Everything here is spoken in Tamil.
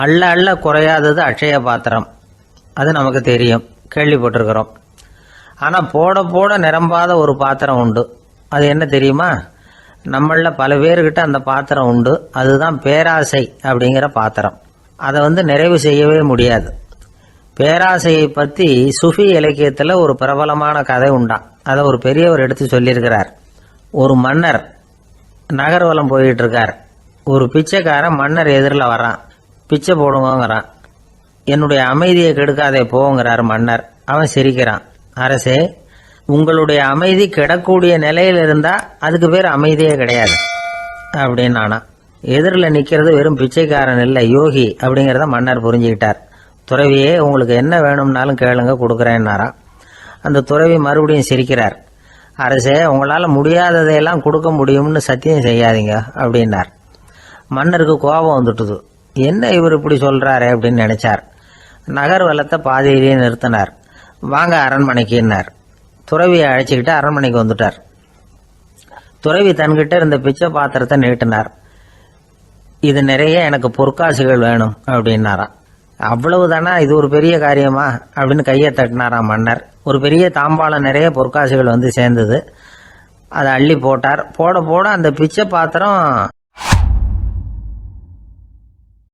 அள்ள அள்ள குறையாதது அட்சய பாத்திரம். அது நமக்கு தெரியும், கேள்விப்பட்டிருக்கிறோம். ஆனால் போட போட நிரம்பாத ஒரு பாத்திரம் உண்டு. அது என்ன தெரியுமா? நம்மளில் பல பேர்கிட்ட அந்த பாத்திரம் உண்டு. அதுதான் பேராசை அப்படிங்கிற பாத்திரம். அதை நிறைவு செய்யவே முடியாது. பேராசையை பற்றி சுஃபி இலக்கியத்தில் ஒரு பிரபலமான கதை உண்டாம். அதை ஒரு பெரியவர் எடுத்து சொல்லியிருக்கிறார். ஒரு மன்னர் நகர்வலம் போயிட்டு இருக்கார். ஒரு பிச்சைக்காரன் மன்னர் எதிரில் வரான். பிச்சை போடுங்கிறான். என்னுடைய அமைதியை கெடுக்காதே போங்கிறார் மன்னர். அவன் சிரிக்கிறான். அரசே, உங்களுடைய அமைதி கெடக்கூடிய நிலையில் இருந்தால் அதுக்கு பேர் அமைதியே கிடையாது அப்படின்னு. எதிரில் நிற்கிறது வெறும் பிச்சைக்காரன் இல்லை, யோகி அப்படிங்கிறத மன்னர் புரிஞ்சுக்கிட்டார். துறவியே, உங்களுக்கு என்ன வேணும்னாலும் கேளுங்க, கொடுக்குறேன்னாராம். அந்த துறவி மறுபடியும் சிரிக்கிறார். அரசே, உங்களால் முடியாததையெல்லாம் கொடுக்க முடியும்னு சத்தியம் செய்யாதீங்க அப்படின்னார். மன்னருக்கு கோபம் வந்துட்டுது. என்ன இவர் இப்படி சொல்கிறாரு அப்படின்னு நினைச்சார். நகர்வலத்தை பாதியிலேயே நிறுத்தினார். வாங்க அரண்மனைக்குன்னார். துறவியை அழைச்சிக்கிட்டு அரண்மனைக்கு வந்துட்டார். துறவி தன்கிட்ட இருந்த பிச்சை பாத்திரத்தை நீட்டினார். இது நிறைய எனக்கு பொற்காசுகள் வேணும் அப்படின்னாராம். அவ்வளவுதானா, இது ஒரு பெரிய காரியமா அப்படின்னு கையை தட்டினாராம் மன்னர். ஒரு பெரிய தாம்பாளம் நிறைய பொற்காசுகள் சேர்ந்தது. அதை அள்ளி போட்டார். போட போட அந்த பிச்சை பாத்திரம்